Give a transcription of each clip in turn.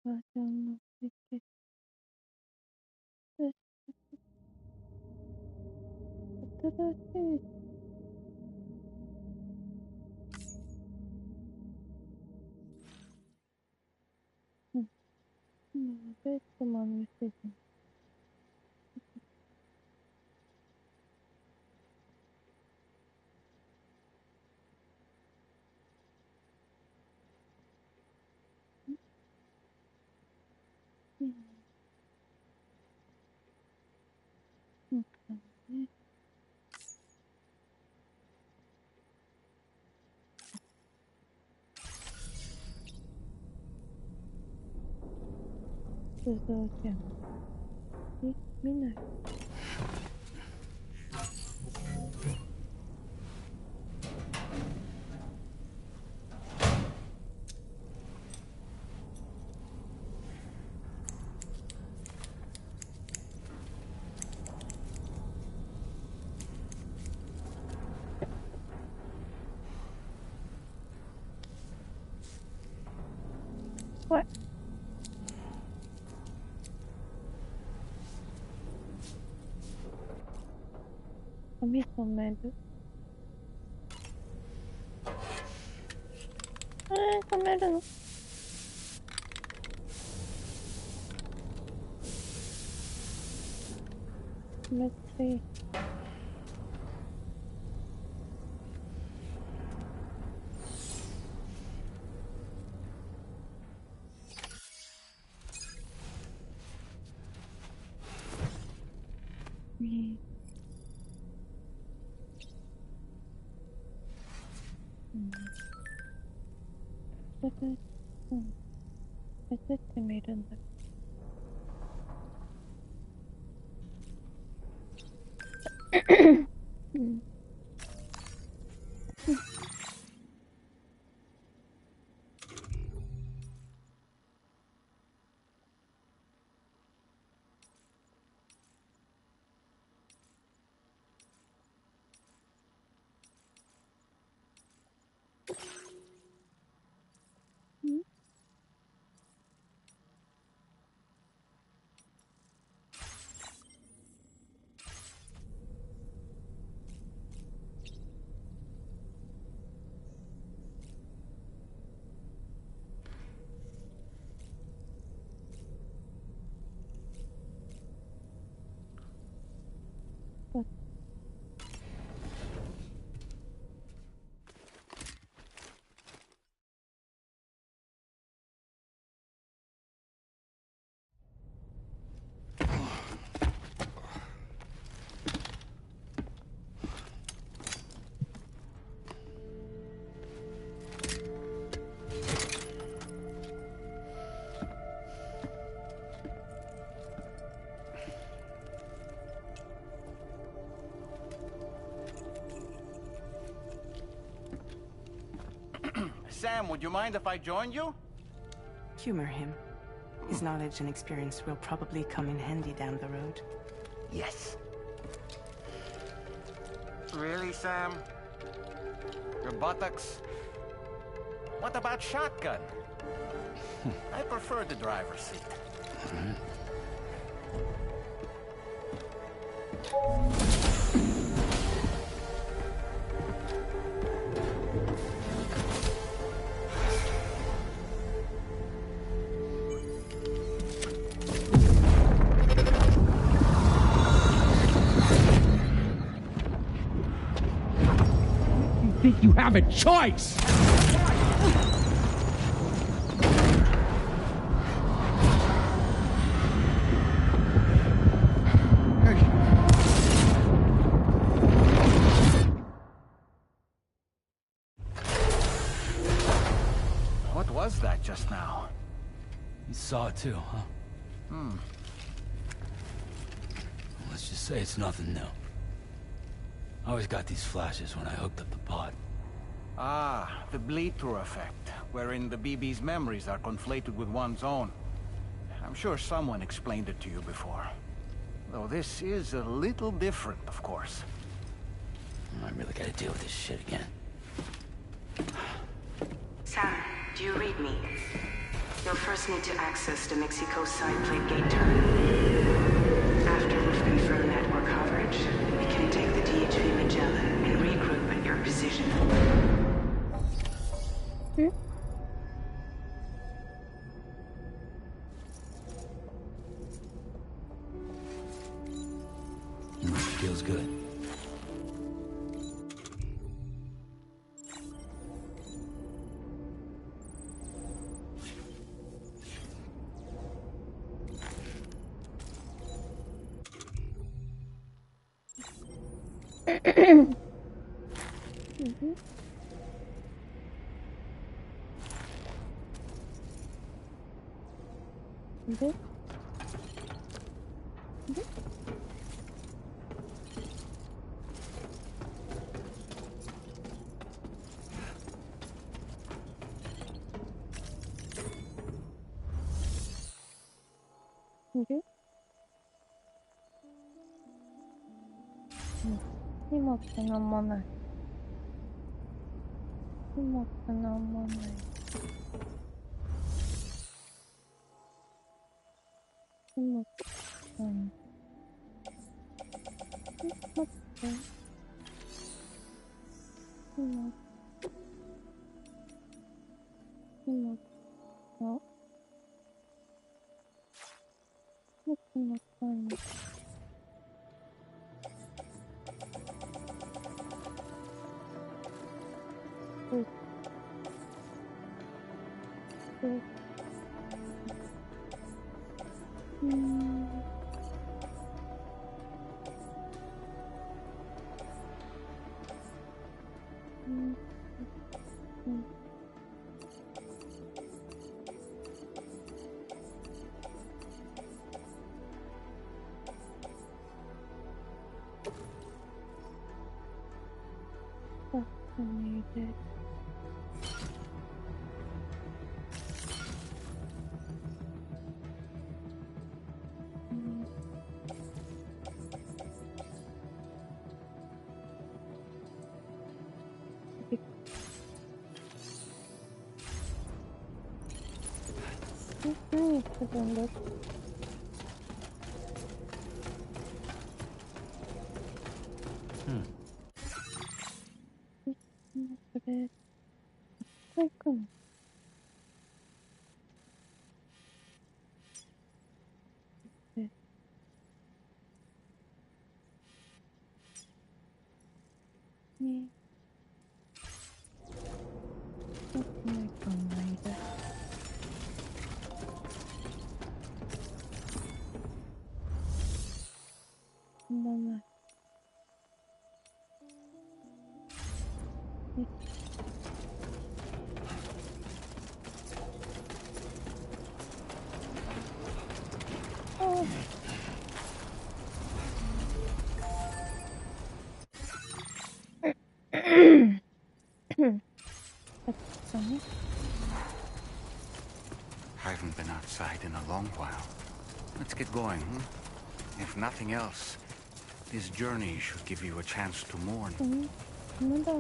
バージョンの設計。新しい。今、ベッドマンメッセージ。ね。通常じゃん。見ない。怖い。髪染める。染めるの。めっちゃいい。ねうん。それで、うん。出てってみるんだけど。うん。うん。Sam, would you mind if I joined you? Humor him. His knowledge and experience will probably come in handy down the road. Yes. Really, Sam? Your buttocks? What about shotgun? I prefer the driver's seat. Think you have a choice? What was that just now? You saw it too, huh? Hmm. Let's just say it's nothing new. I always got these flashes when I hooked up the pod. Ah, the bleed-through effect, wherein the BB's memories are conflated with one's own. I'm sure someone explained it to you before. Though this is a little different, of course. I really gotta deal with this shit again. Sam, do you read me? You'll first need to access the Mexico side plate gate terminal. After we've confirmed network coverage, we can take the DHV Magellan and regroup at your position. Feels good.今ってなんもない。今ってなんもない。今って何？待って。今あ、僕の何？ここに入れて。何するんだ。これ、ここ行くの？ね。ちょっとないかんないで。もうない。I haven't been outside in a long while. Let's get going, hmm? If nothing else, this journey should give you a chance to mourn. まだ。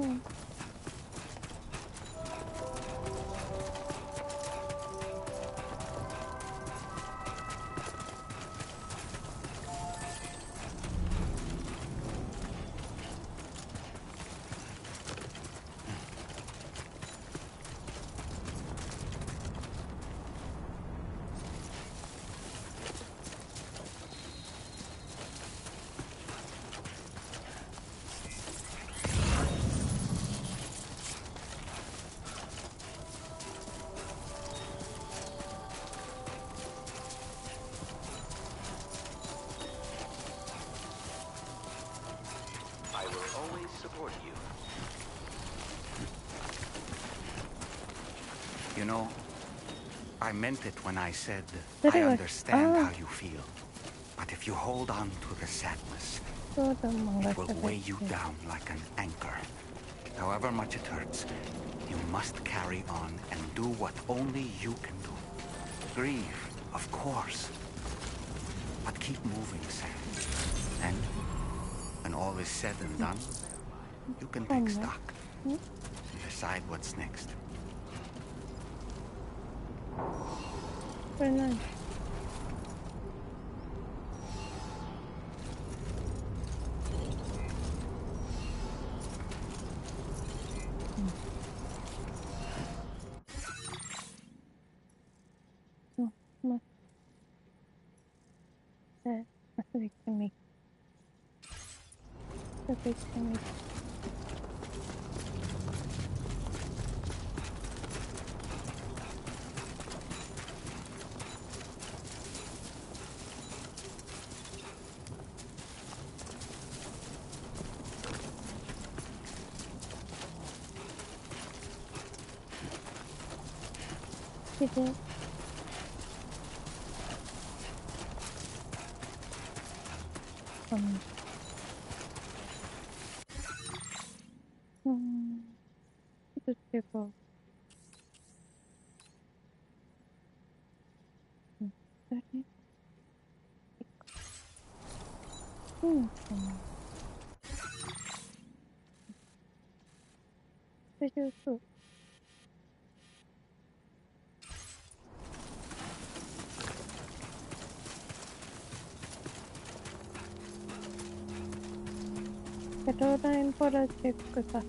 You know, I meant it when I said I understand how you feel. But if you hold on to the sadness, it will weigh you down like an anchor. However much it hurts, you must carry on and do what only you can do. Grieve, of course. But keep moving, Sam. And when all is said and done, you can take stock and decide what's next. これ何？まで、すぐ行ってみる。すぐ行ってみる。でちょっと違う。誰？そうかな。大丈夫そう。キャロラインプロジェクトだ。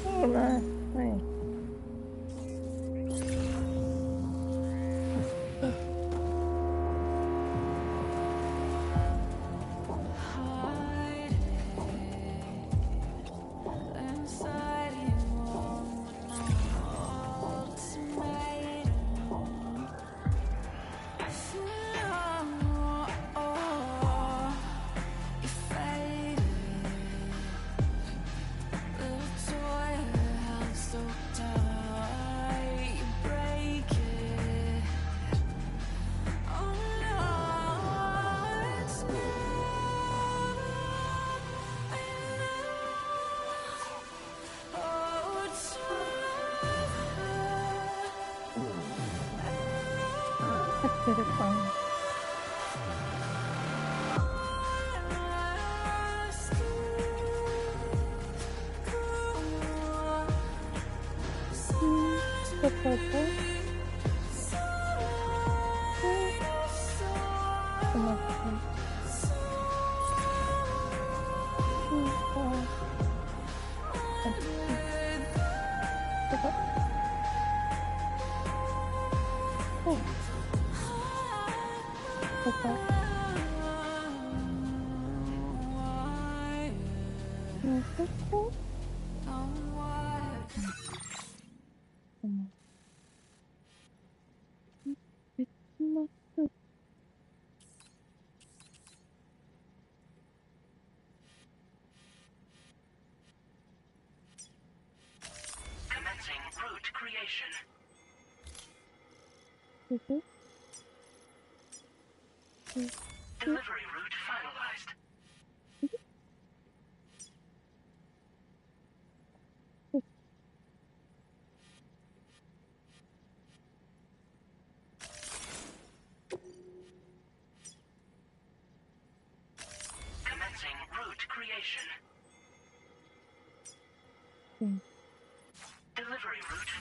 そうだ。はい。てるかな。ちょっと待って。Delivery route finalized. Commencing route creation. Delivery route.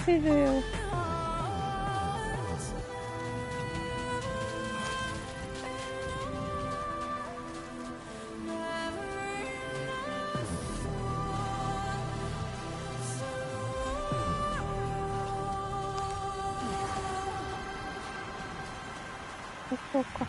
Video. Poco.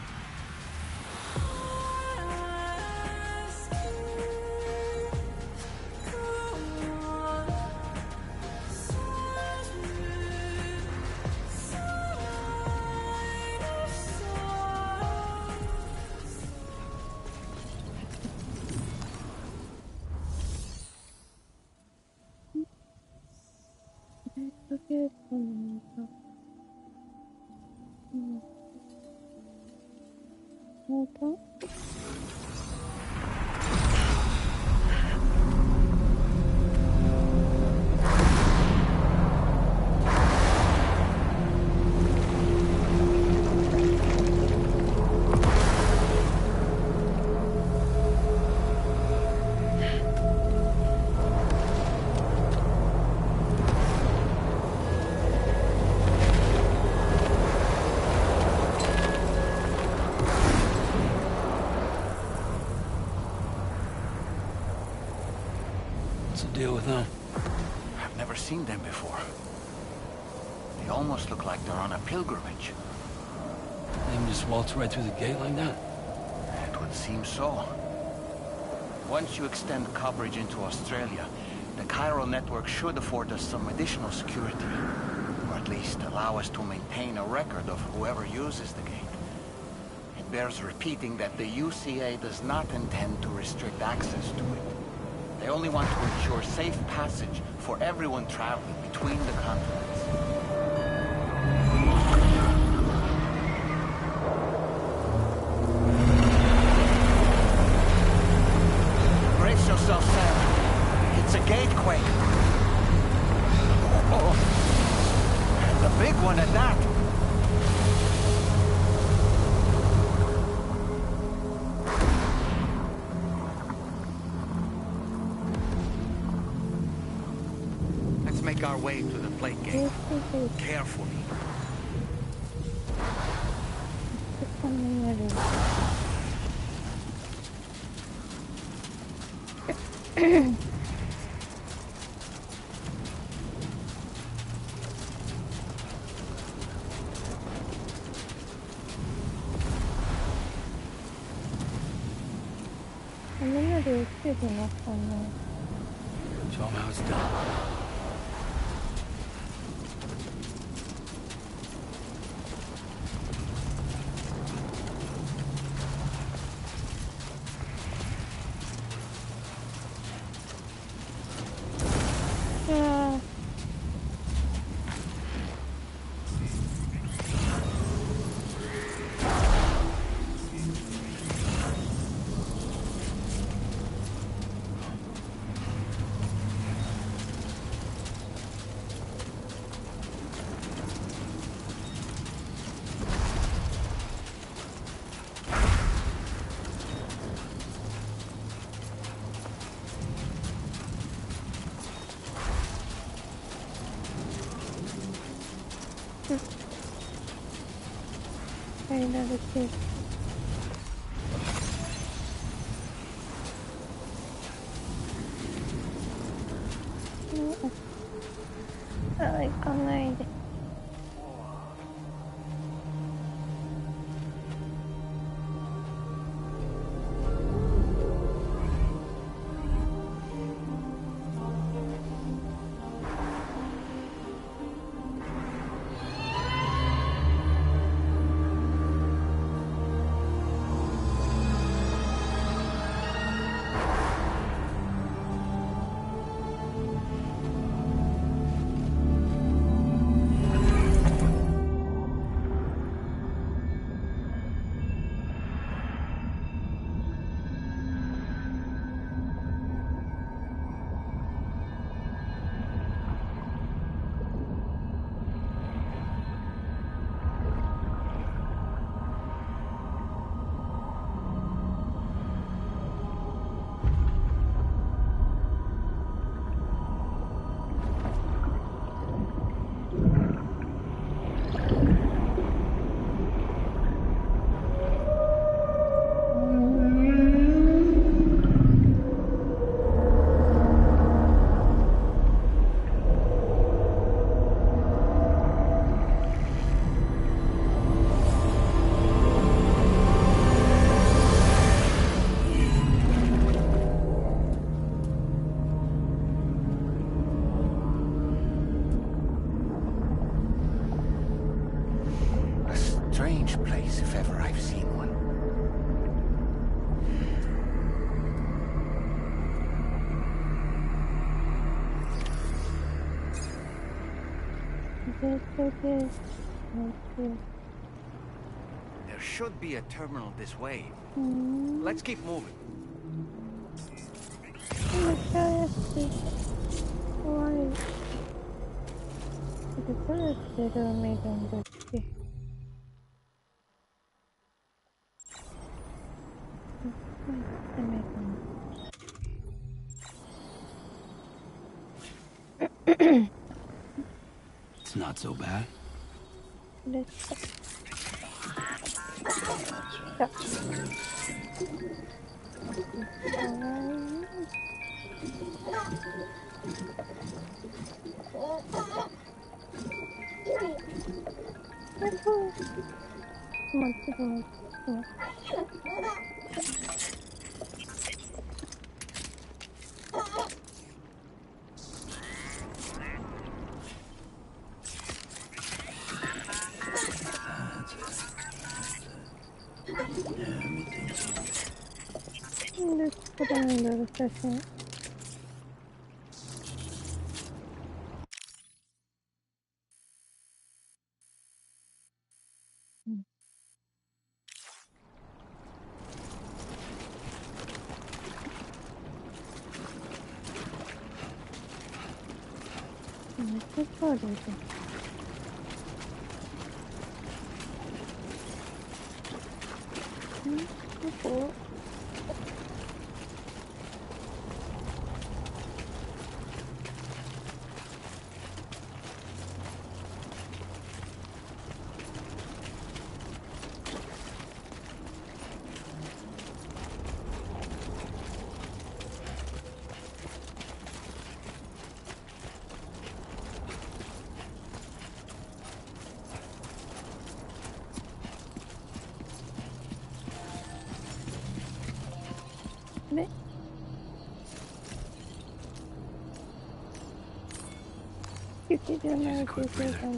Deal with them. I've never seen them before. They almost look like they're on a pilgrimage. They can just waltz right through the gate like that? It would seem so. Once you extend coverage into Australia, the Chiral network should afford us some additional security. Or at least allow us to maintain a record of whoever uses the gate. It bears repeating that the UCA does not intend to restrict access to it. They only want to ensure safe passage for everyone traveling between the continents. Brace yourself, Sam. It's a gatequake. Oh, and a big one at that. Make our way to the plate gate. Carefully. Show them how it's done. Yeah. 入られてる。あ、行かないで。Strange place, if ever I've seen one. There should be a terminal this way. Let's keep moving. めっちゃ怪しい。怖い。どうやってルー見るんだっけ。It's not so bad. Let's go. Session. Ne? Here's a quick breather.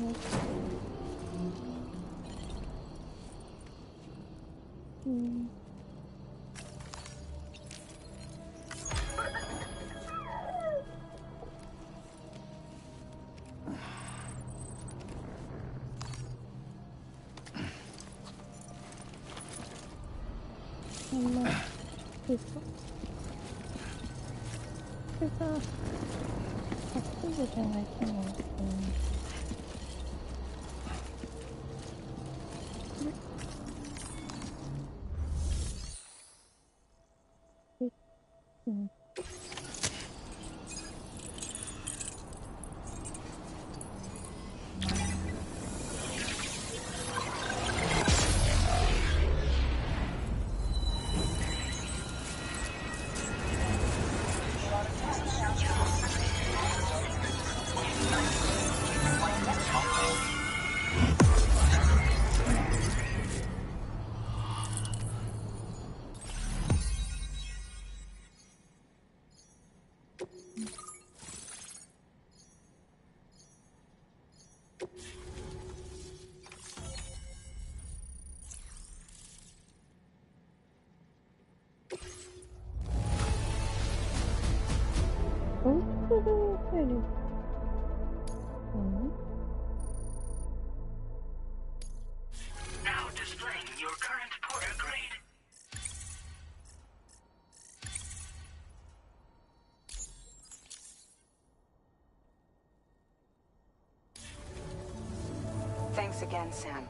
again, Sam.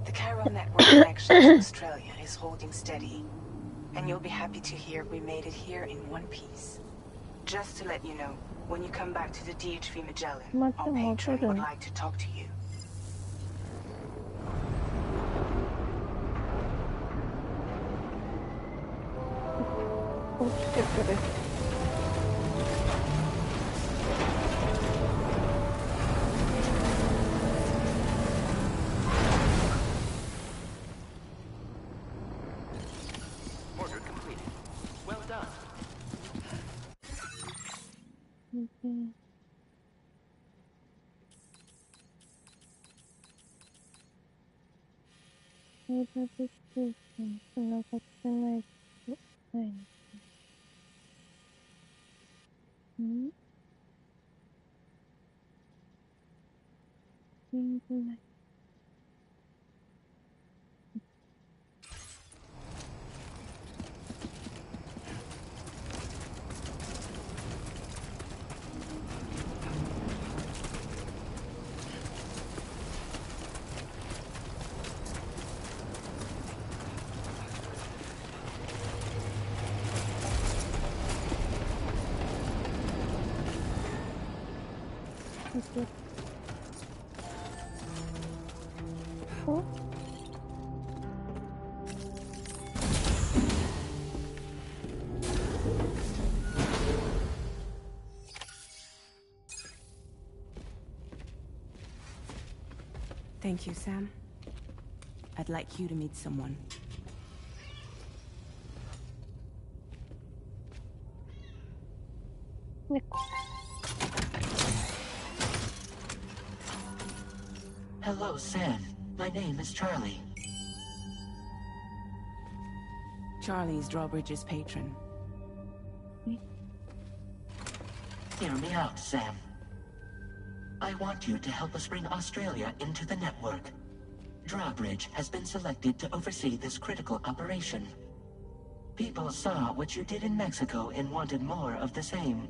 The Chiral network connection to Australia is holding steady. And you'll be happy to hear we made it here in one piece. Just to let you know, when you come back to the DHV Magellan, our patron would like to talk to you. Order completed. Well done. Oh? Thank you, Sam. I'd like you to meet someone. Hello, Sam. My name is Charlie. Charlie's Drawbridge's patron. Hear me out, Sam. I want you to help us bring Australia into the network. Drawbridge has been selected to oversee this critical operation. People saw what you did in Mexico and wanted more of the same.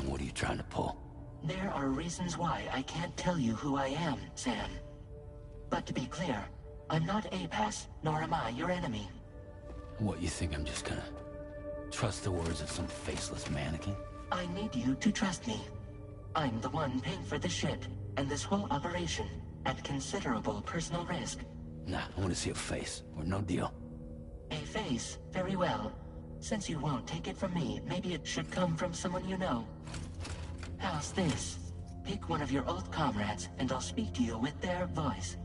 What are you trying to pull? There are reasons why I can't tell you who I am, Sam. But to be clear, I'm not APAS, nor am I your enemy. What, you think I'm just gonna trust the words of some faceless mannequin? I need you to trust me. I'm the one paying for the ship, and this whole operation, at considerable personal risk. Nah, I want to see a face, or no deal. A face? Very well. Since you won't take it from me, maybe it should come from someone you know. How's this? Pick one of your old comrades, and I'll speak to you with their voice.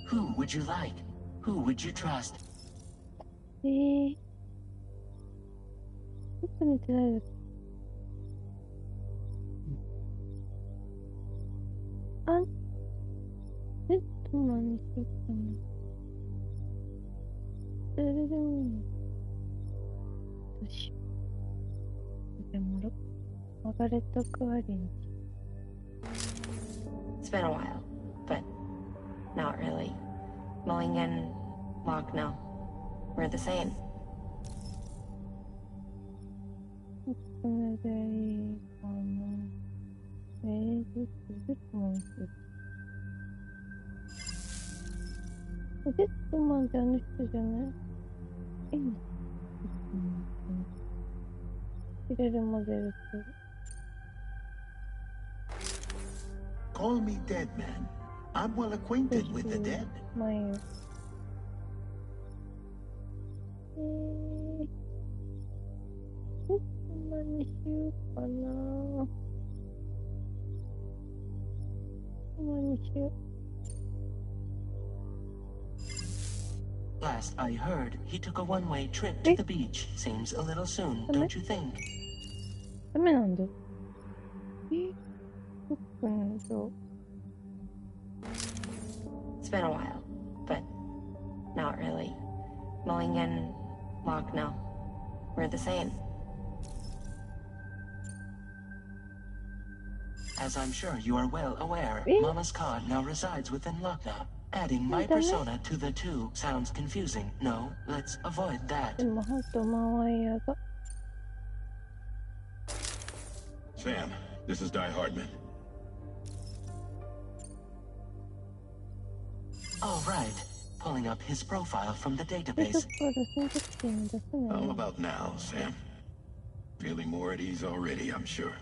Who would you like? Who would you trust? ちょっと似てないです。あ、ベッドマンにしようかな。それでもいいの。どうしよう。でも、マガレット・クワリン。It's been a while, but not really. Mulligan, Lochno, we're the same. それでいいかな。ベッドマンする。ベッドマンってあの人じゃない？いいの？着れるモデルって。Call me dead man. I'm well acquainted with the dead. まあいいよ。何しようかな。何しよう。Last I heard, he took a one-way trip to the beach. Seems a little soon, don't you think? ダメなんだ。僕のそう。It's been a while, but not really. Mulligan, Lochno, we're the same. As I'm sure you are well aware, Mama's car now resides within Lochna. Adding my Damn it. persona to the two sounds confusing. No, let's avoid that. でもハートマワイヤーが Sam, this is Di Hardman. All right. Pulling up his profile from the ちょっ database. と選択肢に出すの How よ。 about now, Sam? Feeling more at ease already, I'm sure.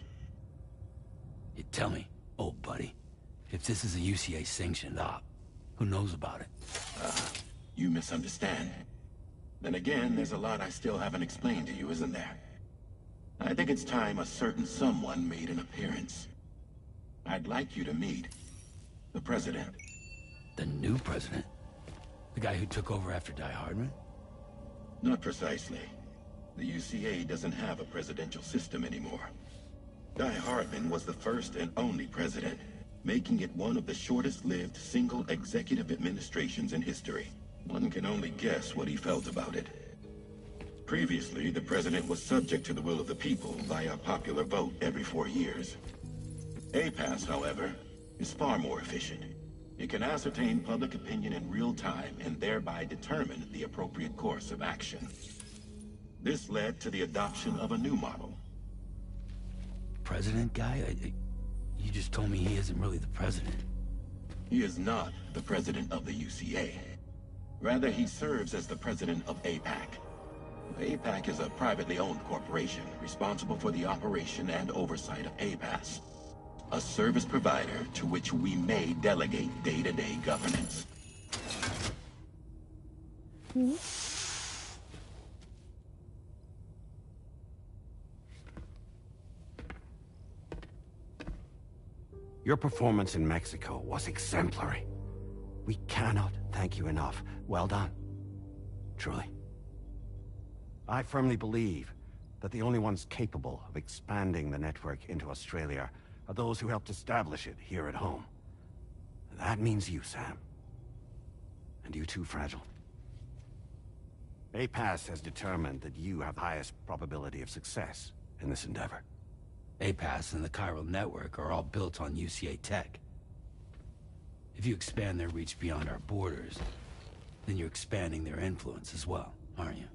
You tell me, old buddy, if this is a UCA sanctioned op, who knows about it? You misunderstand. Then again, there's a lot I still haven't explained to you, isn't there? I think it's time a certain someone made an appearance. I'd like you to meet the president. The new president? The guy who took over after Die Hardman? Not precisely. The UCA doesn't have a presidential system anymore. Di Hardman was the first and only president, making it one of the shortest-lived single executive administrations in history. One can only guess what he felt about it. Previously, the president was subject to the will of the people via popular vote every 4 years. APAS, however, is far more efficient. It can ascertain public opinion in real time and thereby determine the appropriate course of action. This led to the adoption of a new model. President guy? You just told me he isn't really the president. He is not the president of the UCA. Rather, he serves as the president of APAC. APAC is a privately owned corporation responsible for the operation and oversight of APAS, a service provider to which we may delegate day-to-day governance. Your performance in Mexico was exemplary. We cannot thank you enough. Well done. Truly. I firmly believe that the only ones capable of expanding the network into Australia are those who helped establish it here at home. That means you, Sam. And you too, Fragile. APAS has determined that you have the highest probability of success in this endeavor. APAS and the chiral network are all built on UCA tech. If you expand their reach beyond our borders, then you're expanding their influence as well, aren't you?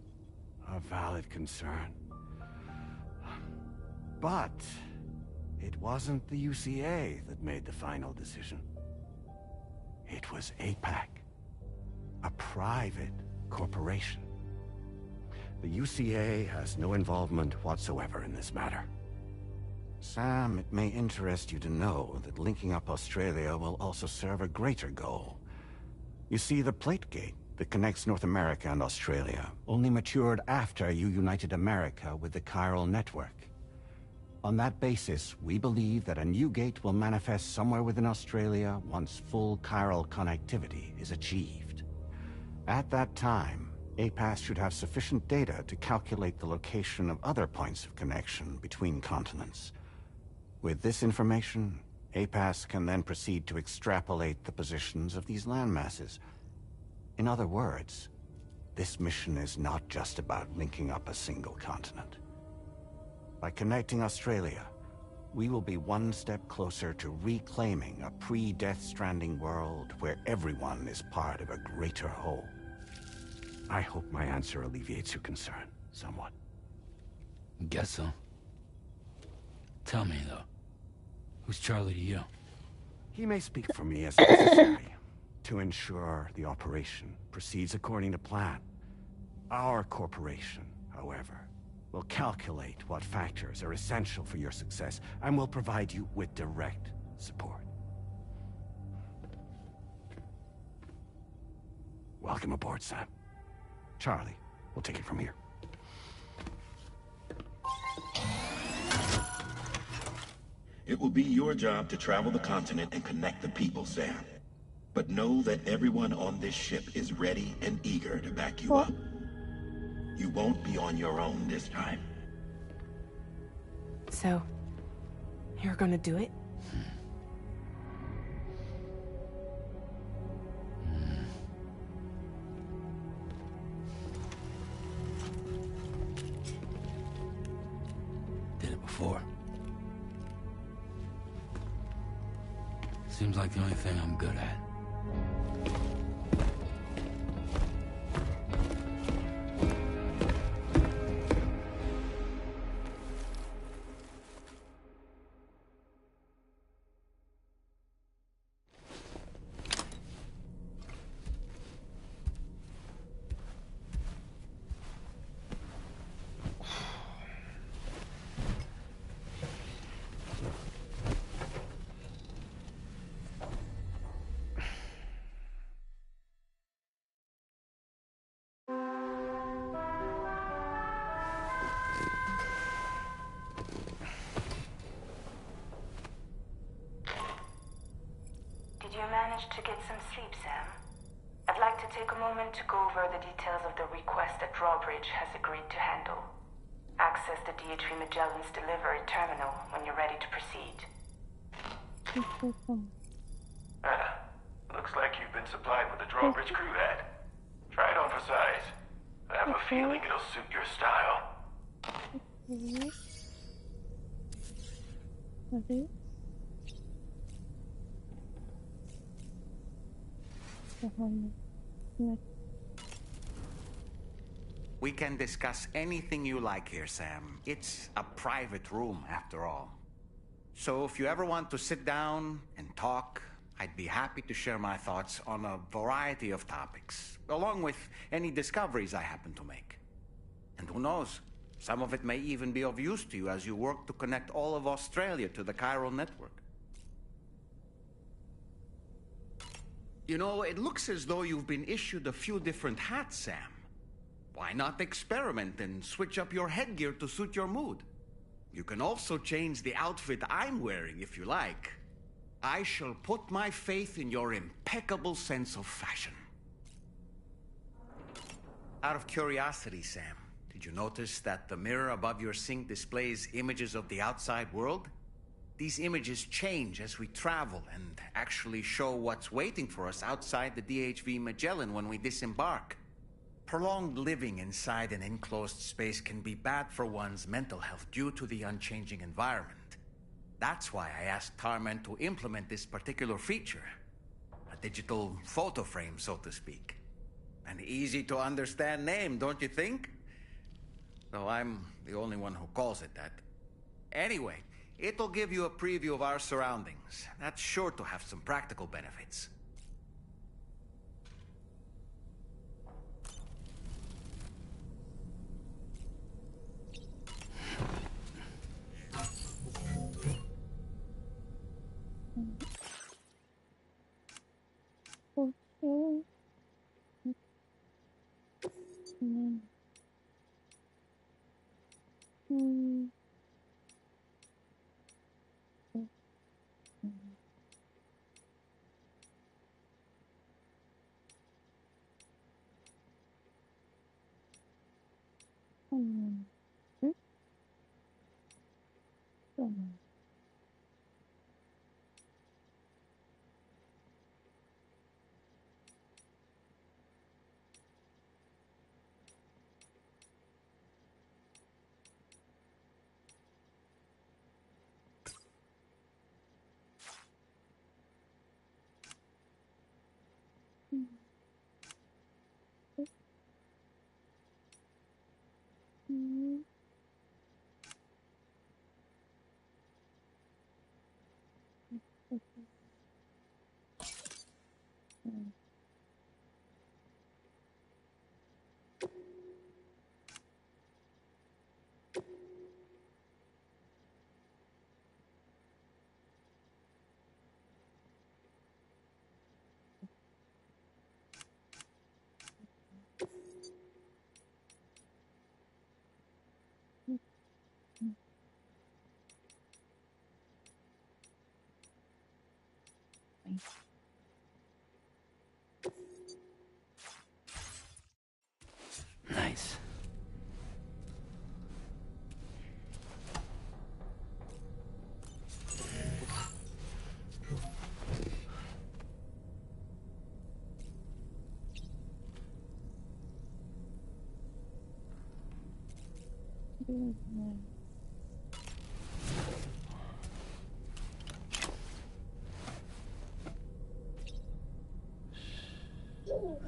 A valid concern. But it wasn't the UCA that made the final decision. It was APAC, a private corporation. The UCA has no involvement whatsoever in this matter. Sam, it may interest you to know that linking up Australia will also serve a greater goal. You see, the plate gate that connects North America and Australia only matured after you united America with the chiral network. On that basis, we believe that a new gate will manifest somewhere within Australia once full chiral connectivity is achieved. At that time, APAS should have sufficient data to calculate the location of other points of connection between continents. With this information, APAS can then proceed to extrapolate the positions of these landmasses. In other words, this mission is not just about linking up a single continent. By connecting Australia, we will be one step closer to reclaiming a pre-Death Stranding world where everyone is part of a greater whole. I hope my answer alleviates your concern somewhat. Guess so. Tell me, though, who's Charlie to you? He may speak for me as necessary to ensure the operation proceeds according to plan. Our corporation, however, will calculate what factors are essential for your success and will provide you with direct support. Welcome aboard, Sam. Charlie, we'll take it from here. It will be your job to travel the continent and connect the people, Sam. But know that everyone on this ship is ready and eager to back you up. You won't be on your own this time. So, you're gonna do it? Did it before. Seems like the only thing I'm good at. managed to get some sleep, Sam? I'd like to take a moment to go over the details of the request that Drawbridge has agreed to handle. Access the DHV Magellan's delivery terminal when you're ready to proceed. Looks like you've been supplied with a Drawbridge crew head. Try it on for size. I have a feeling it'll suit your style. We can discuss anything you like here, Sam. It's a private room, after all. So if you ever want to sit down and talk, I'd be happy to share my thoughts on a variety of topics, along with any discoveries I happen to make. And who knows, some of it may even be of use to you as you work to connect all of Australia to the chiral network. You know, it looks as though you've been issued a few different hats, Sam. Why not experiment and switch up your headgear to suit your mood? You can also change the outfit I'm wearing if you like. I shall put my faith in your impeccable sense of fashion. Out of curiosity, Sam, did you notice that the mirror above your sink displays images of the outside world? These images change as we travel and actually show what's waiting for us outside the DHV Magellan when we disembark. Prolonged living inside an enclosed space can be bad for one's mental health due to the unchanging environment. That's why I asked Tarman to implement this particular feature. A digital photo frame, so to speak. An easy-to-understand name, don't you think? Though I'm the only one who calls it that. Anyway, it'll give you a preview of our surroundings. That's sure to have some practical benefits. Nice.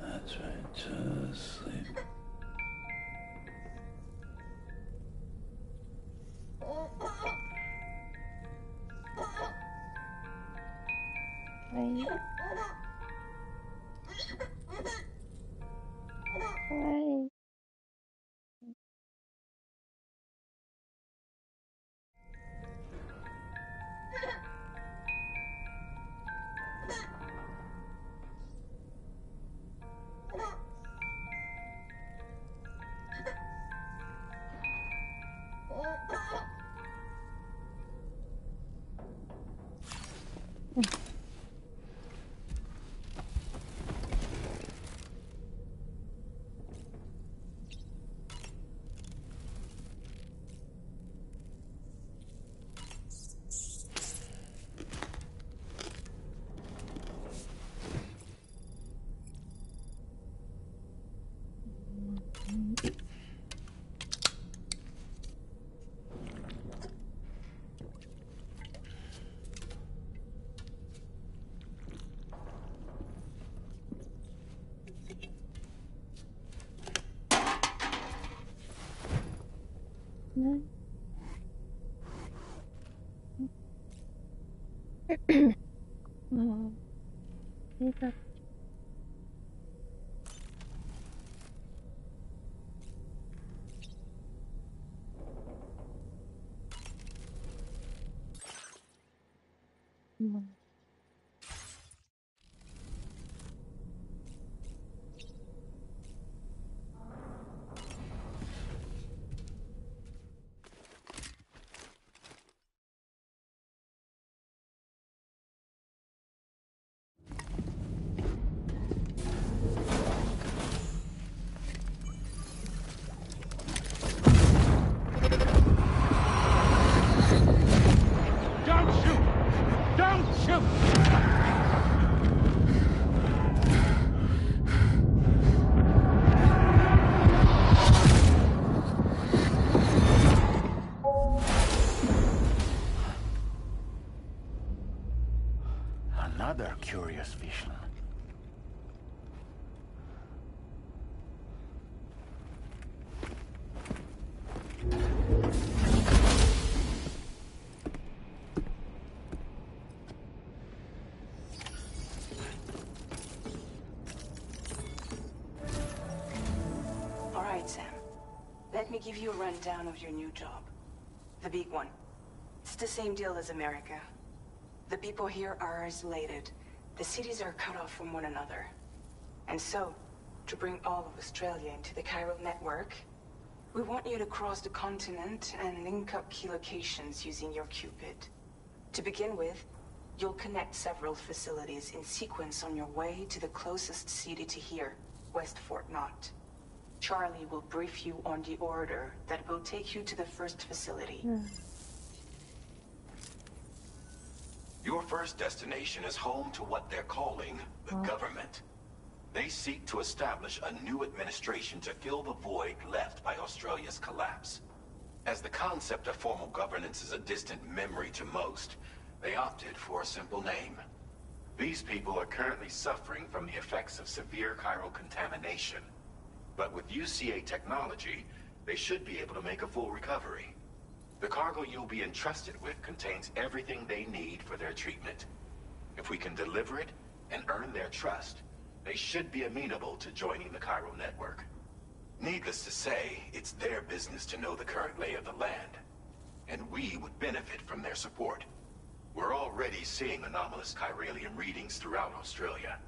That's right, just sleep. ね。もう、いざ。Another curious vision. All right, Sam. Let me give you a rundown of your new job. The big one. It's the same deal as America. The people here are isolated. The cities are cut off from one another. And so, to bring all of Australia into the chiral network, we want you to cross the continent and link up key locations using your Cupid. To begin with, you'll connect several facilities in sequence on your way to the closest city to here, West Fort Knott. Charlie will brief you on the order that will take you to the first facility. Your first destination is home to what they're calling the government. They seek to establish a new administration to fill the void left by Australia's collapse. As the concept of formal governance is a distant memory to most, they opted for a simple name. These people are currently suffering from the effects of severe chiral contamination. But with UCA technology, they should be able to make a full recovery. The cargo you'll be entrusted with contains everything they need for their treatment. If we can deliver it and earn their trust, they should be amenable to joining the chiral network. Needless to say, it's their business to know the current lay of the land, and we would benefit from their support. We're already seeing anomalous chiralian readings throughout Australia.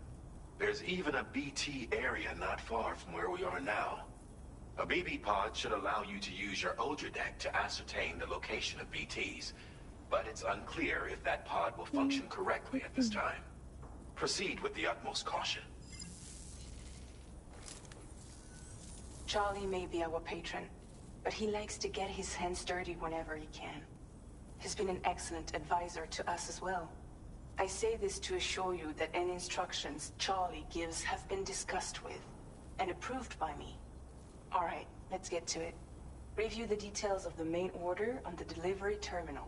There's even a BT area not far from where we are now. A BB pod should allow you to use your Ultra deck to ascertain the location of BTs, but it's unclear if that pod will function correctly at this time. Proceed with the utmost caution. Charlie may be our patron, but he likes to get his hands dirty whenever he can. He's been an excellent advisor to us as well. I say this to assure you that any instructions Charlie gives have been discussed with and approved by me. All right, let's get to it. Review the details of the main order on the delivery terminal.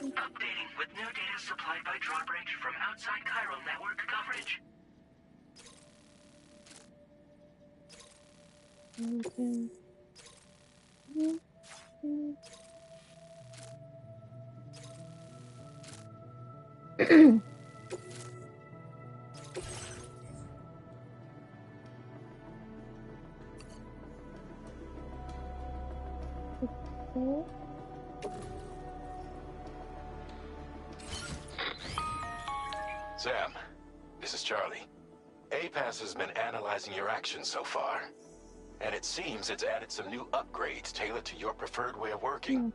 Updating with new data supplied by drawbridge from outside chiral network coverage. Sam, this is Charlie. APAS has been analyzing your actions so far, and it seems it's added some new upgrades tailored to your preferred way of working.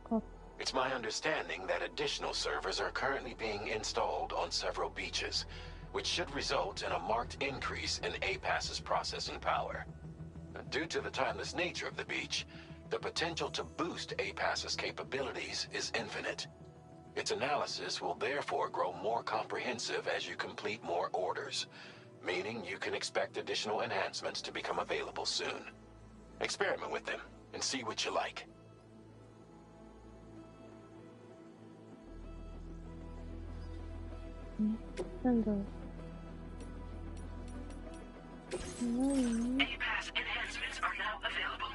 It's my understanding that additional servers are currently being installed on several beaches, which should result in a marked increase in APAS's processing power. Due to the timeless nature of the beach, the potential to boost APAS's capabilities is infinite. Its analysis will therefore grow more comprehensive as you complete more orders, meaning you can expect additional enhancements to become available soon. Experiment with them and see what you like. なんだろう。何？ A-Pass enhancements are now available.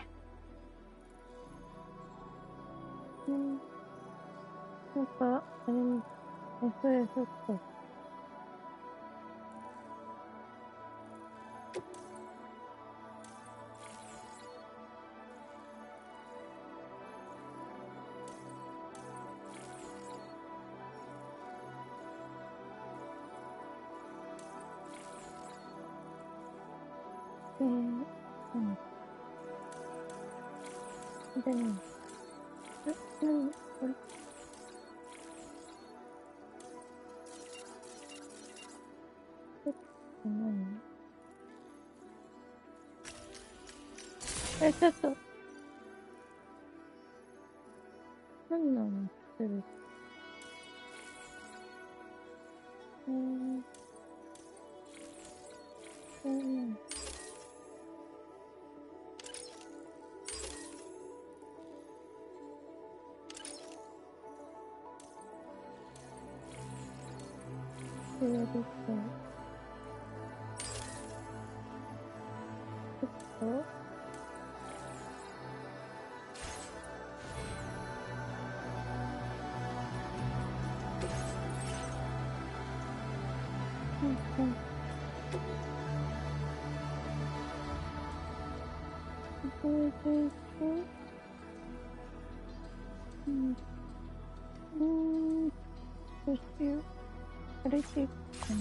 なんか、あれに、それ、そっか。でね、何これ。何？ちょっと。何なのそれ。ちょっとどうしよう。あれっていくかな。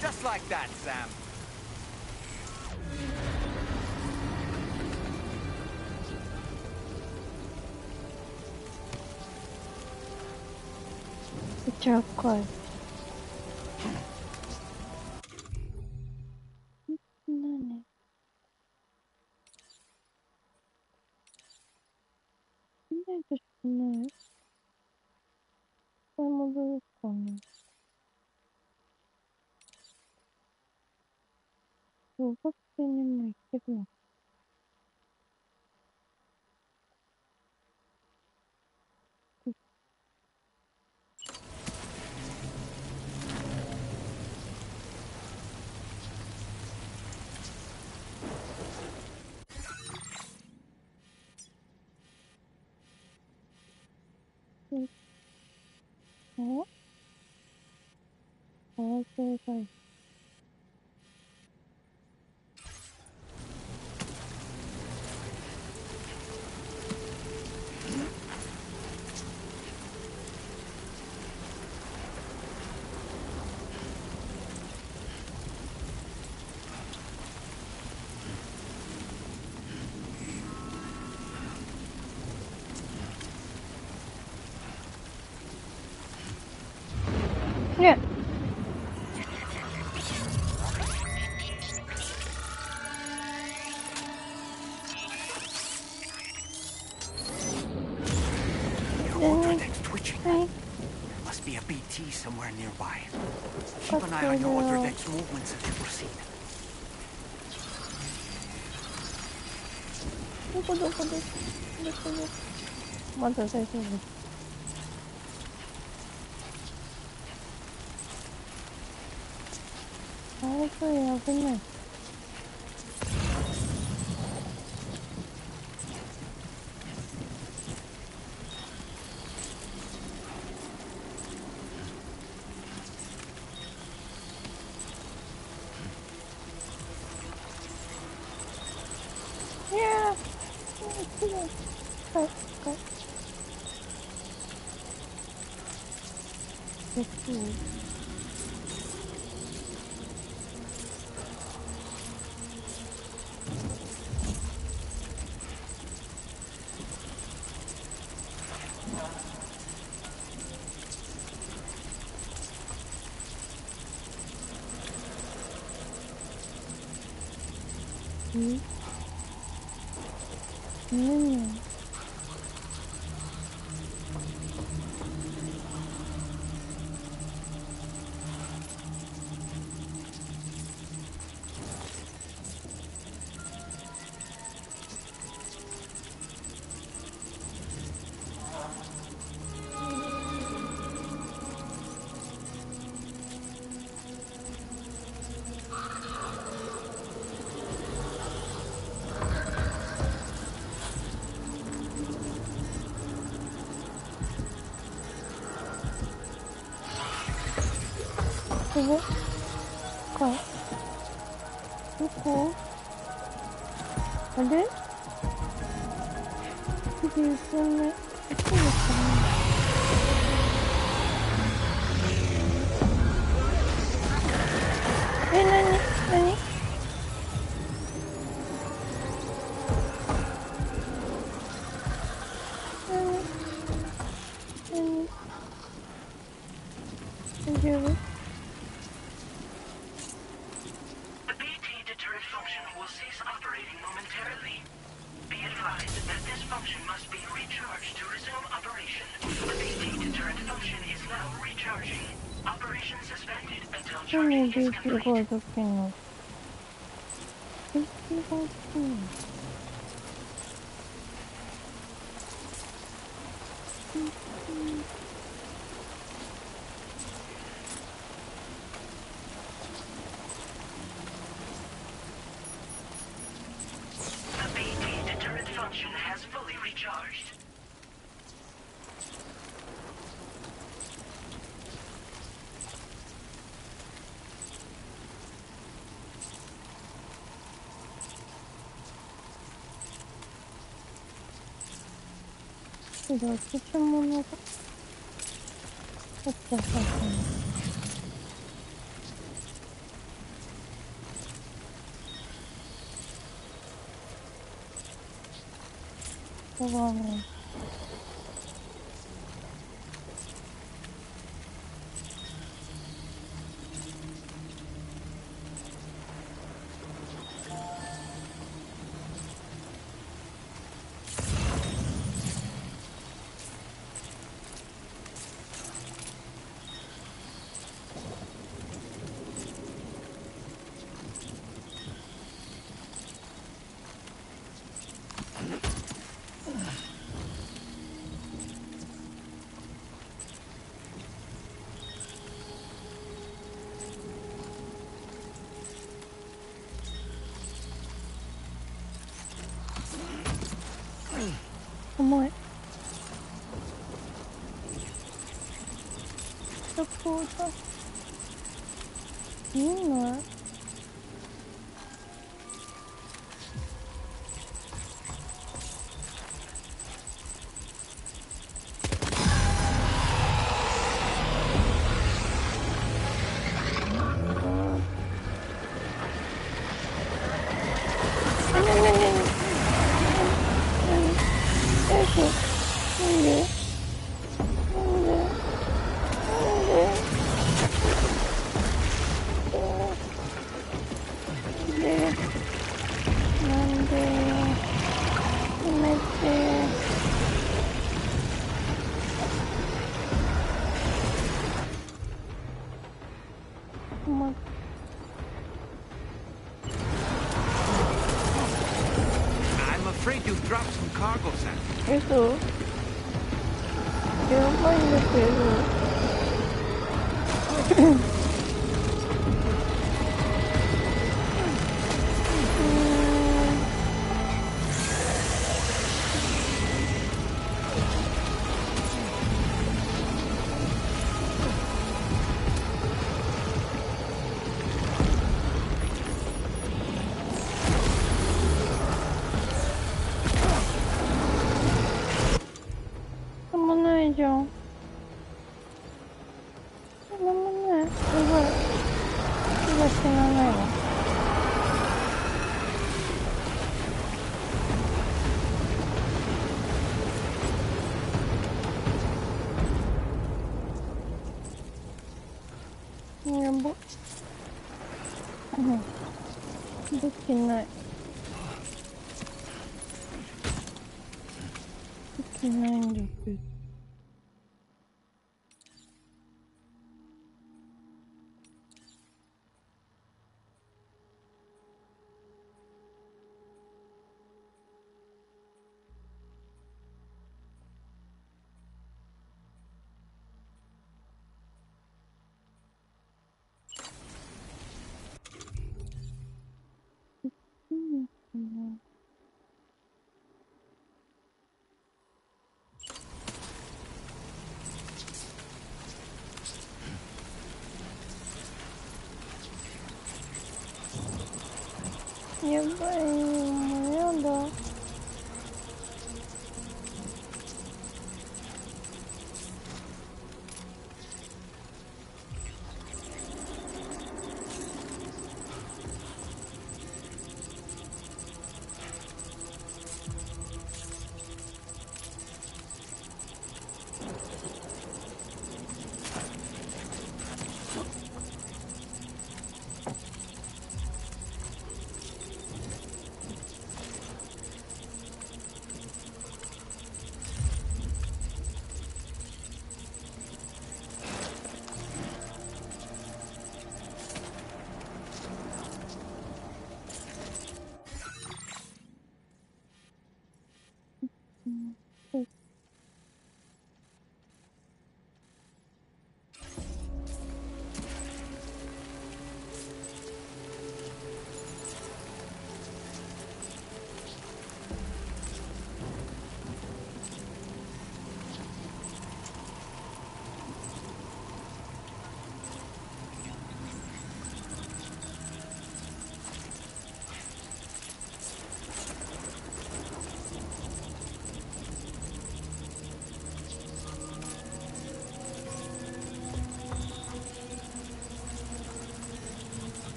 Just like that, Sam. めっちゃ赤い。何？ないとしかない。これ戻るかな。そう、バス停にも行ってるの。正解。ね。Must be a BT somewhere nearby. Keep an eye on your other deck's movements as you proceed. どこです？まだ大丈夫。あれこれ危ない。いやー、はい。何？ここか。どこ？あれ？次行かない。こっちですかね。え、なに？大丈夫？何でBTがどけんの？BTがどけんの？けど、建物があったはずなの。そうだね。重い。どこだ？見えない？嘘。やばいんだけど。じゃん。なんもない。やばい。火が死なないわ。やば。できない。できないんだけど。やばい、もうやだ。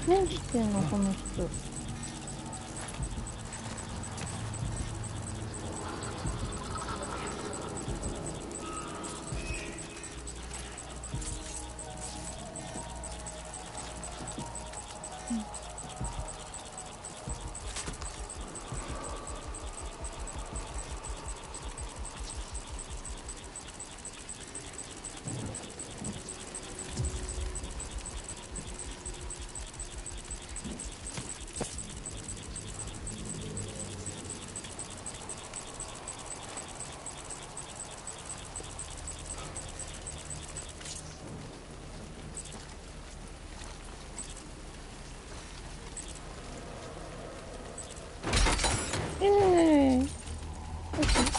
何してんのこの人。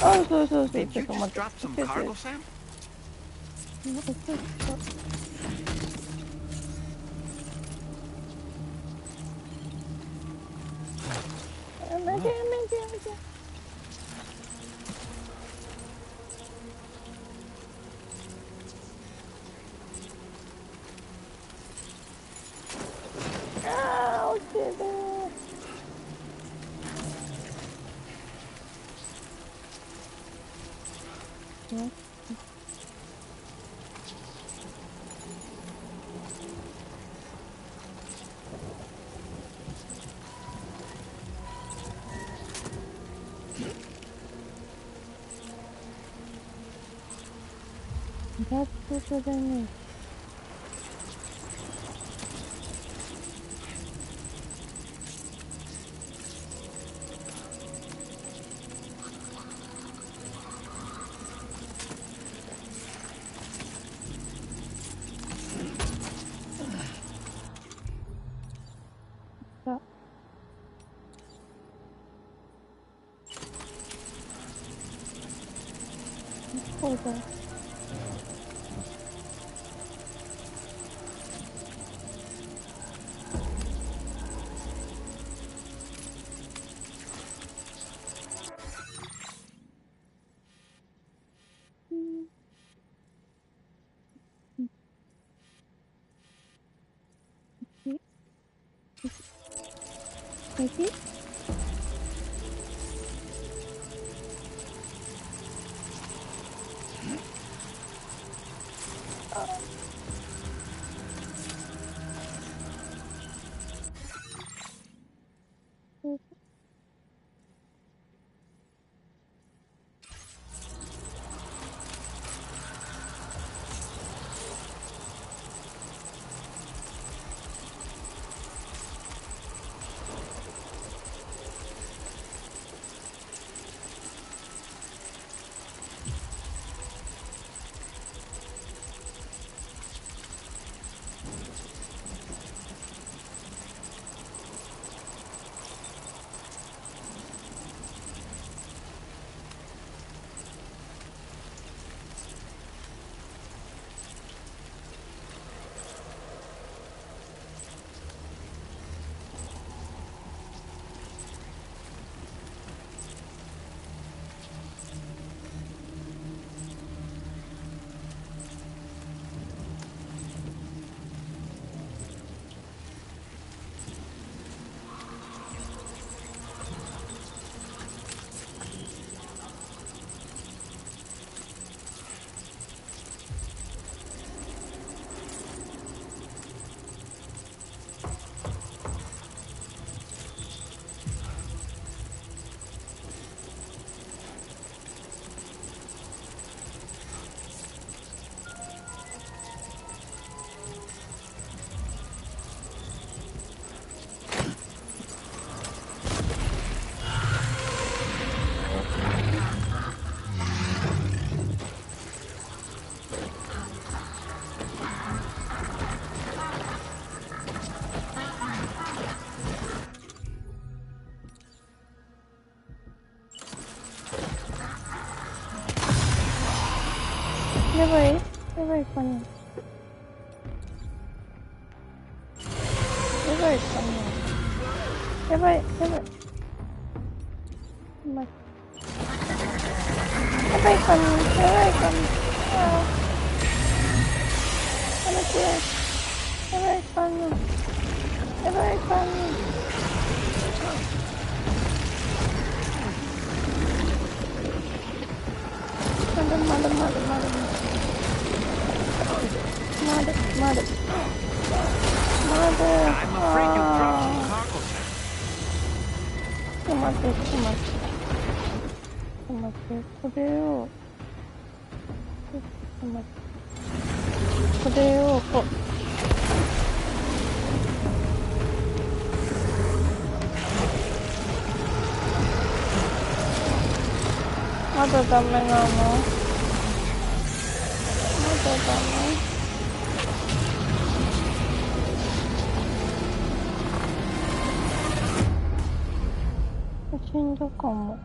あ、そうそうそう、ちょっと待って。あー、落ちてる。脱出だね。そうだ。右？やばい？やばいかな？やばいかな？やばい、やばい。やばいかな？やばいかな？ああ。やめて。やばいかな？やばいかな？まだ。待って、これを、こう。まだダメなの？まだダメ？死んだかも。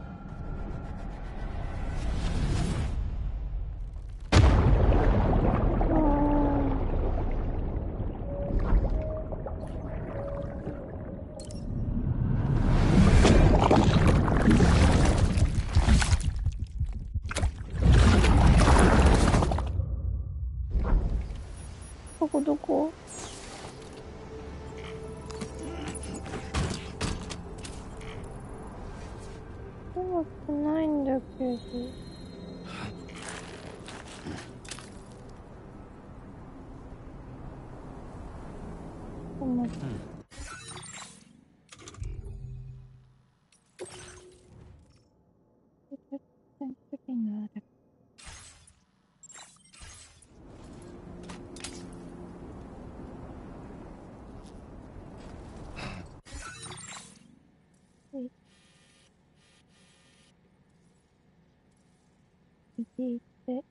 どこ？うまくないんだけど。聞いて、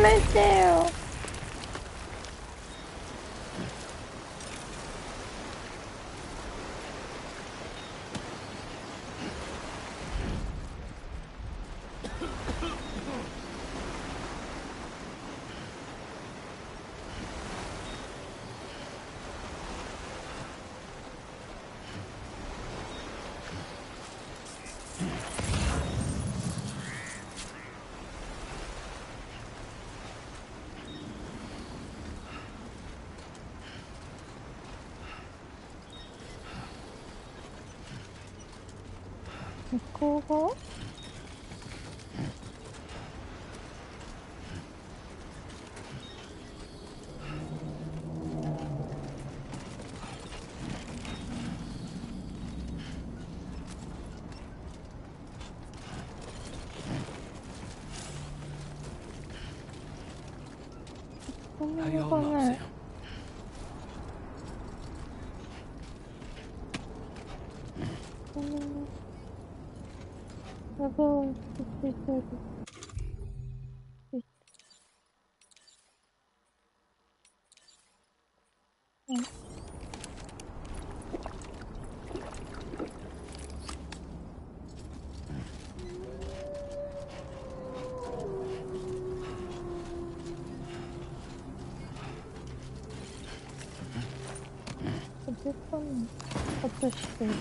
めてよ。向こう側？こんな How you の holding が up, ない。 Sam? About 50.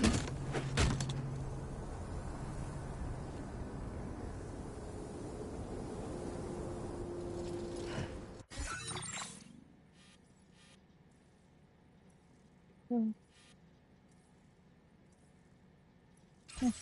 Yes.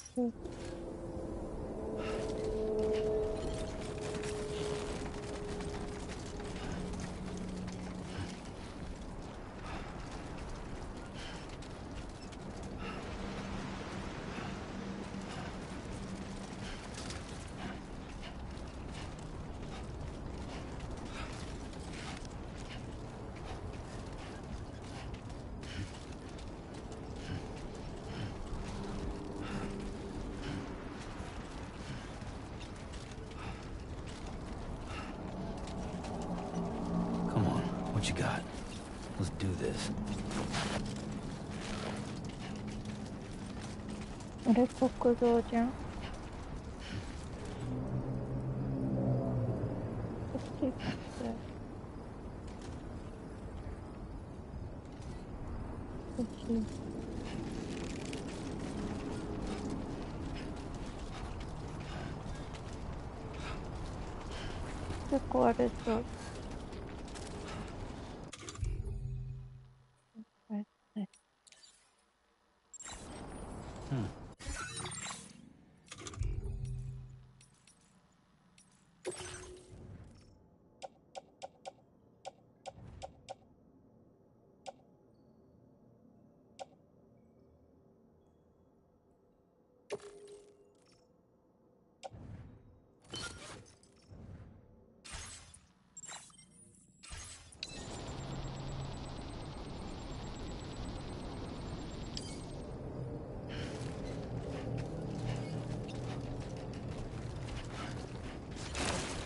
？What you got? Let's do this. あれ国道じゃん。こっち行って。こっち。結構あれそう。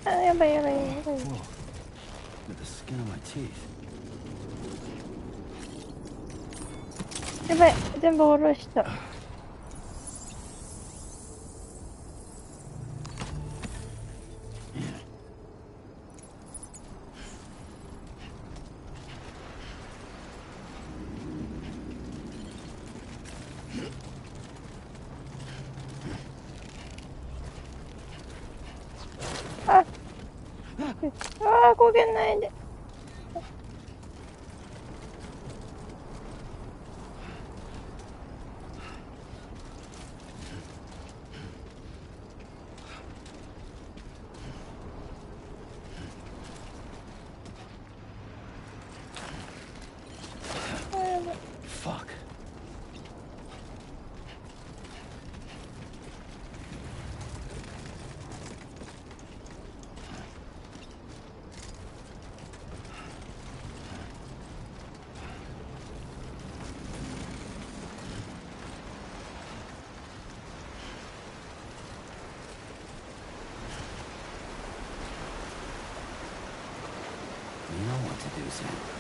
あ、やばいやばいやばい。 Whoa. Look at the skin of my teeth. やばい、全部下ろした。ああ、焦げないで。Fuck. do, Sam.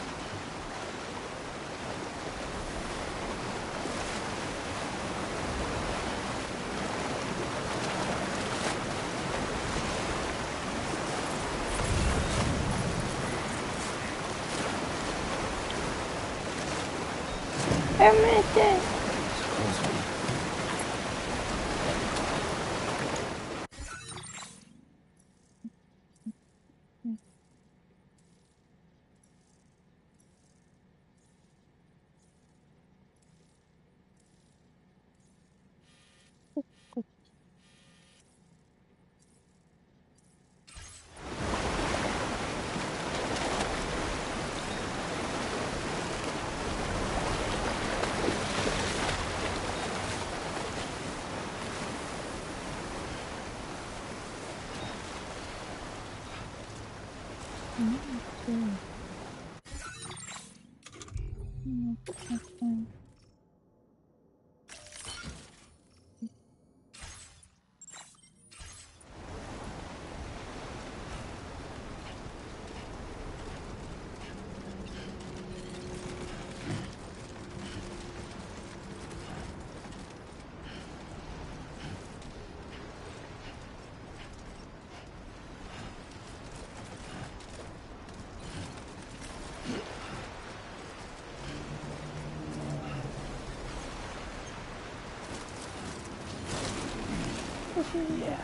Yeah.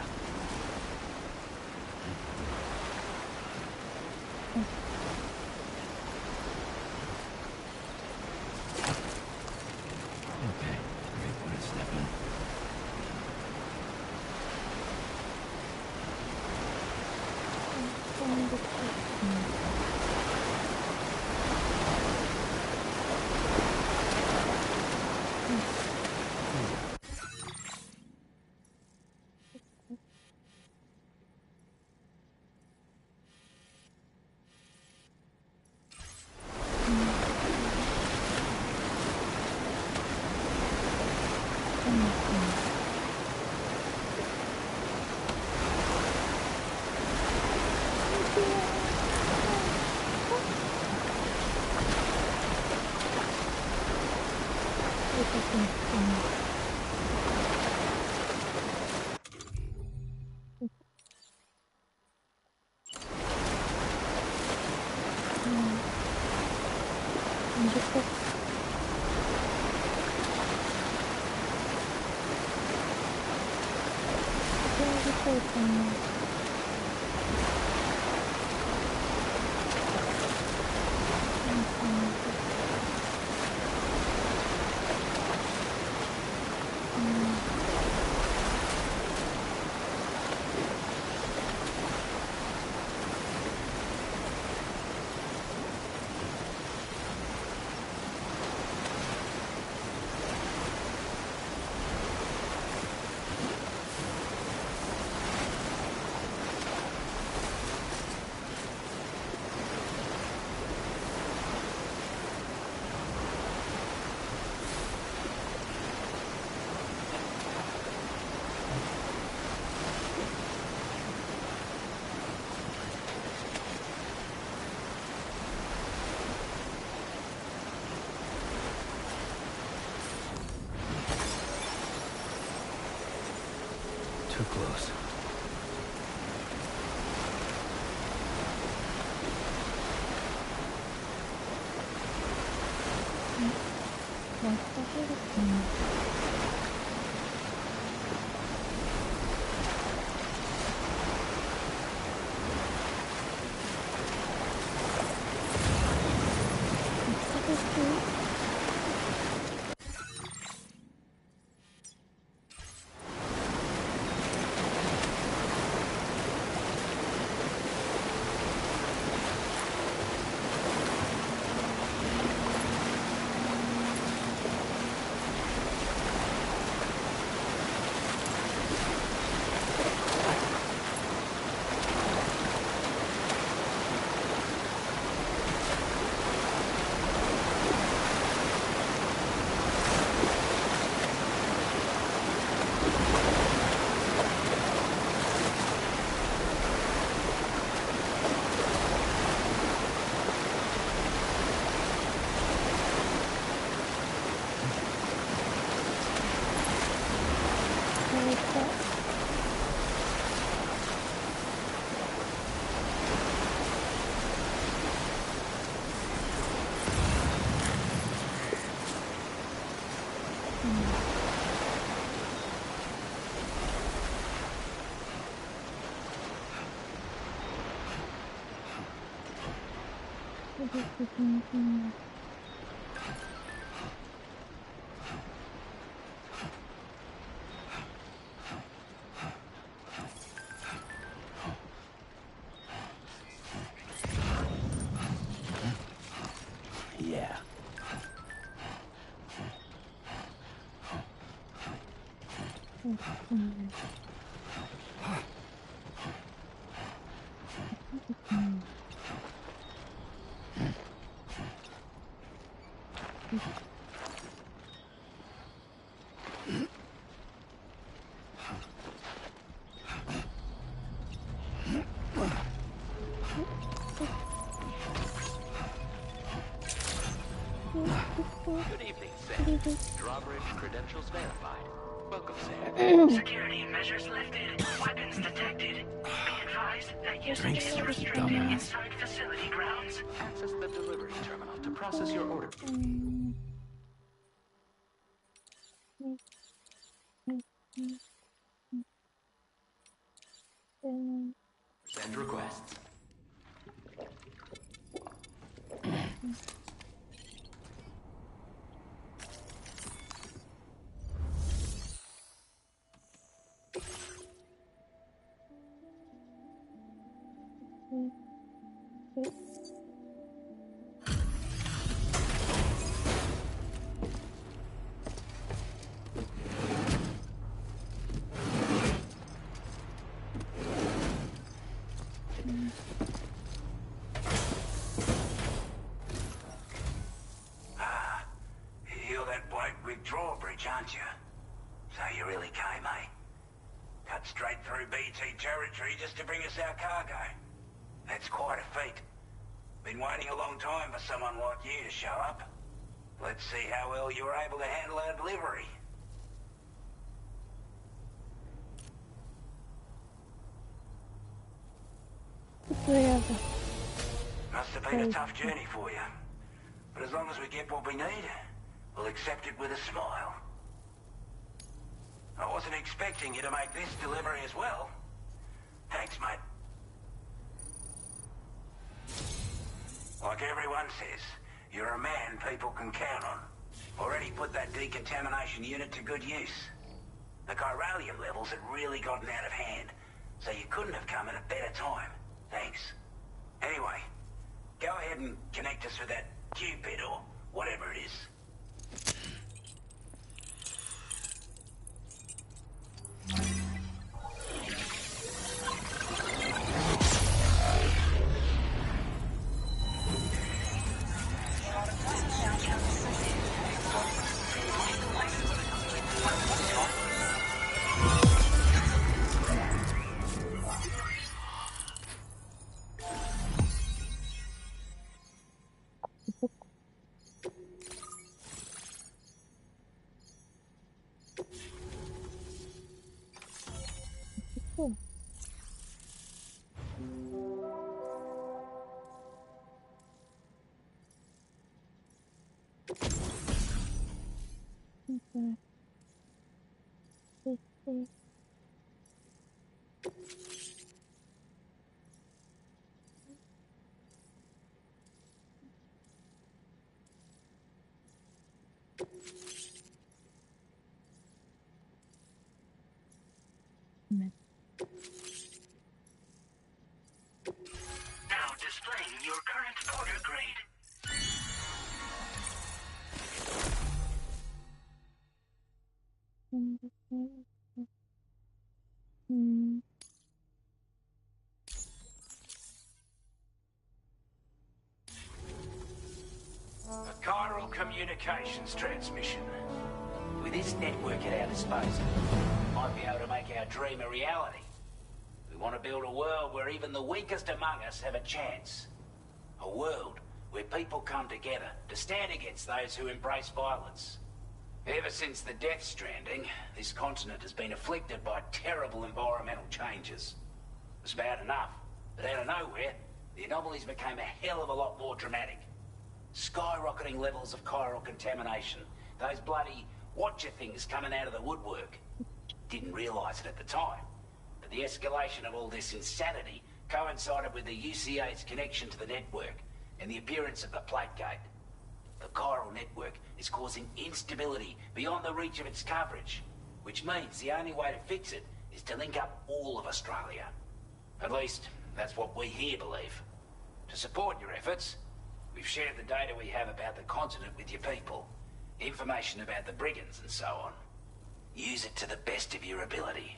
Okay, great way to step in. Too close. Yeah. Good evening, Sam. Drawbridge credentials verified. Welcome, Sam. Security measures lifted. Weapons detected. Be advised that usage is restricted inside facility grounds. Access the delivery terminal to process your order. Send requests. You're that bloke with drawbridge, aren't you? So you really came, eh? Cut straight through BT territory just to bring us our cargo. That's quite a feat. Been waiting a long time for someone like you to show up. Let's see how well you were able to handle our delivery. Must have been a tough journey for you. But as long as we get what we need, we'll accept it with a smile. I wasn't expecting you to make this delivery as well. Thanks, mate. Like everyone says, you're a man people can count on. Already put that decontamination unit to good use. The chiralium levels had really gotten out of hand, so you couldn't have come at a better time. Thanks. Anyway, go ahead and connect us with that Cupid or whatever it is. Now displaying your current order grade. A chiral communications transmission. With this network at our disposal, we might be able to make our dream a reality. We want to build a world where even the weakest among us have a chance. A world where people come together to stand against those who embrace violence. Ever since the Death Stranding, this continent has been afflicted by terrible environmental changes. It's bad enough, but out of nowhere, the anomalies became a hell of a lot more dramatic. Skyrocketing levels of chiral contamination. Those bloody watcher things coming out of the woodwork. Didn't realise it at the time, but the escalation of all this insanity coincided with the UCA's connection to the network and the appearance of the plate gate. The chiral network is causing instability beyond the reach of its coverage, which means the only way to fix it is to link up all of Australia. At least, that's what we here believe. To support your efforts, we've shared the data we have about the continent with your people, information about the brigands and so on. Use it to the best of your ability.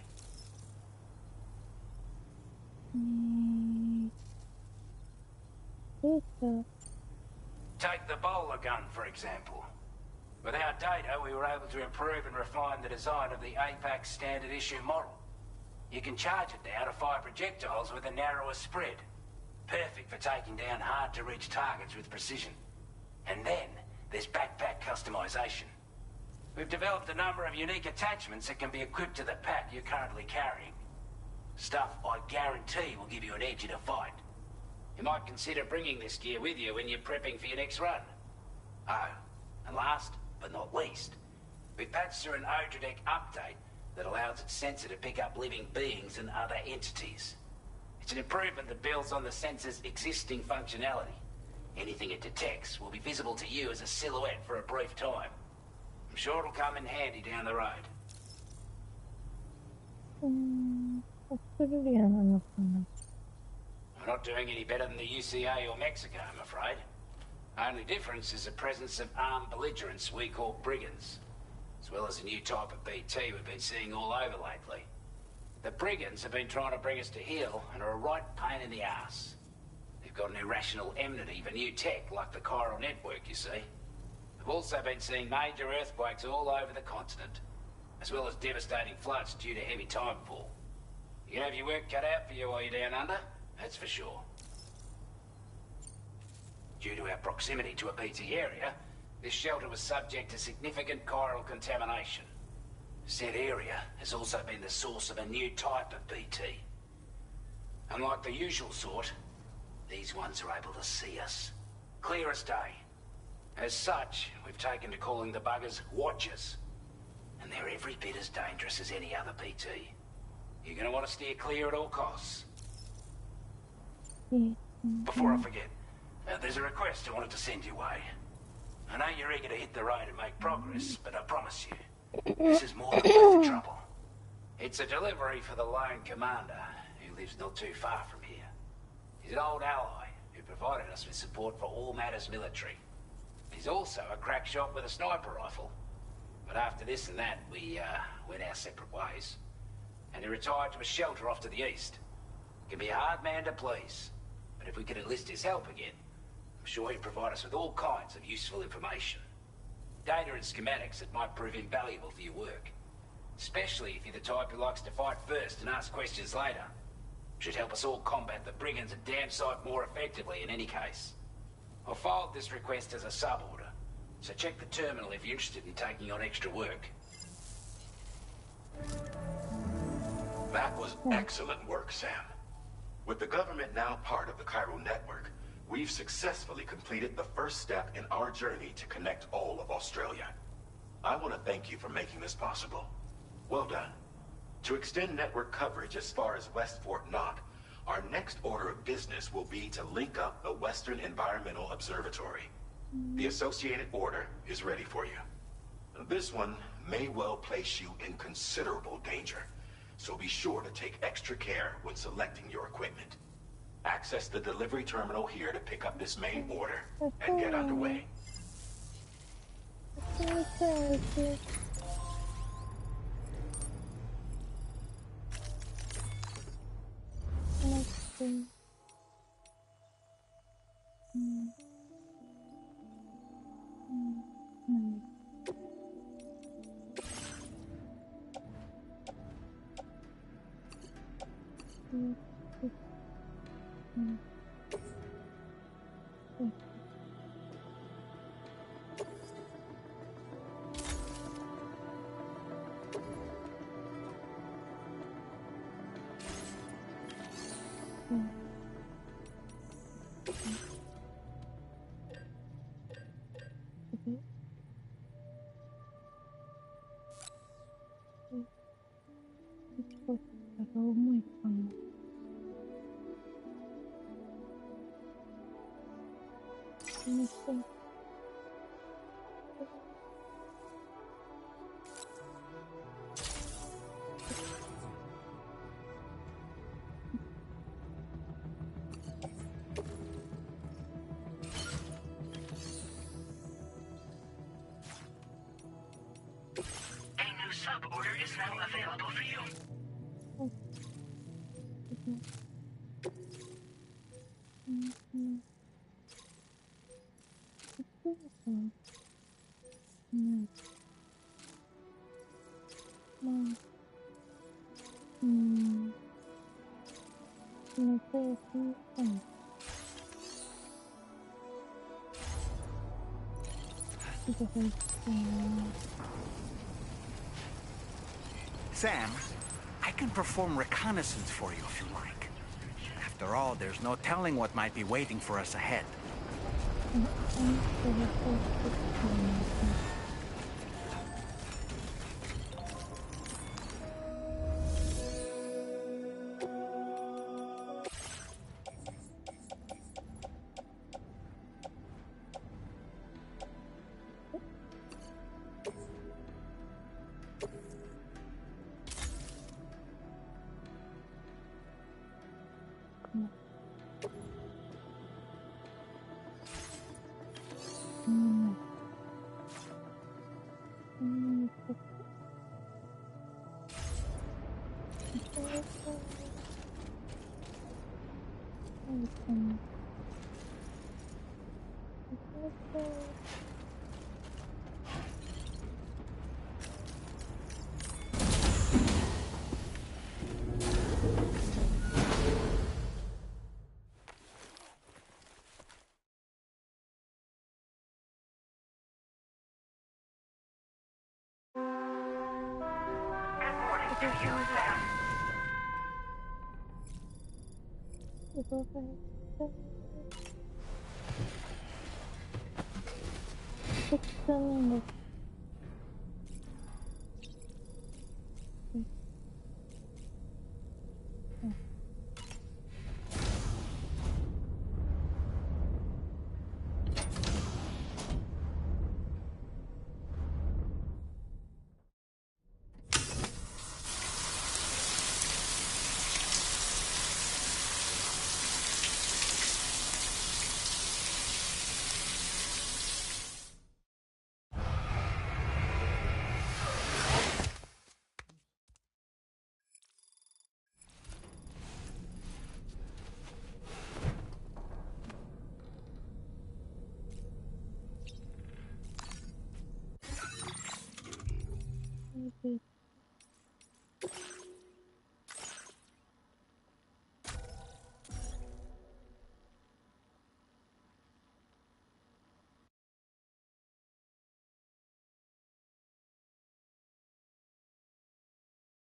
Take the bowler gun, for example. With our data, we were able to improve and refine the design of the APAC standard issue model. You can charge it now to fire projectiles with a narrower spread. Perfect for taking down hard-to-reach targets with precision. And then, there's backpack customization. We've developed a number of unique attachments that can be equipped to the pack you're currently carrying. Stuff I guarantee will give you an edge in a fight. You might consider bringing this gear with you when you're prepping for your next run. Oh, and last but not least, we've patched through an Odradek update that allows its sensor to pick up living beings and other entities. It's an improvement that builds on the sensor's existing functionality. Anything it detects will be visible to you as a silhouette for a brief time. I'm sure it'll come in handy down the road. オーストラリアなのかな。 We're not doing any better than the UCA or Mexico, I'm afraid. Only difference is the presence of armed belligerents we call brigands, as well as a new type of BT we've been seeing all over lately. The brigands have been trying to bring us to heel and are a right pain in the ass. They've got an irrational enmity for new tech like the chiral network, you see. We've also been seeing major earthquakes all over the continent, as well as devastating floods due to heavy timefall. You can have your work cut out for you while you're down under, that's for sure. Due to our proximity to a BT area, this shelter was subject to significant chiral contamination. Said area has also been the source of a new type of BT. Unlike the usual sort, these ones are able to see us. Clear as day. As such, we've taken to calling the buggers Watchers. And they're every bit as dangerous as any other BT. You're gonna want to steer clear at all costs. Before I forget, there's a request I wanted to send your way. I know you're eager to hit the road and make progress, but I promise you, this is more than worth the trouble. It's a delivery for the lone commander, who lives not too far from here. He's an old ally who provided us with support for all matters military. He's also a crack shot with a sniper rifle. But after this and that, we went our separate ways. And he retired to a shelter off to the east. Can be a hard man to please, but if we could enlist his help again, I'm sure he'd provide us with all kinds of useful information. Data and schematics that might prove invaluable for your work. Especially if you're the type who likes to fight first and ask questions later. Should help us all combat the brigands a damn sight more effectively in any case. I'll filed this request as a sub-order, so check the terminal if you're interested in taking on extra work. That was excellent work, Sam. With the government now part of the chiral network, we've successfully completed the first step in our journey to connect all of Australia. I want to thank you for making this possible. Well done. To extend network coverage as far as West Fort Knox, our next order of business will be to link up the Western Environmental Observatory. The associated order is ready for you. This one may well place you in considerable danger, so be sure to take extra care when selecting your equipment. Access the delivery terminal here to pick up this main order and get underway. こったら重いかも。すみません。Sub-order is now available for you. Sam, I can perform reconnaissance for you if you like. After all, there's no telling what might be waiting for us ahead.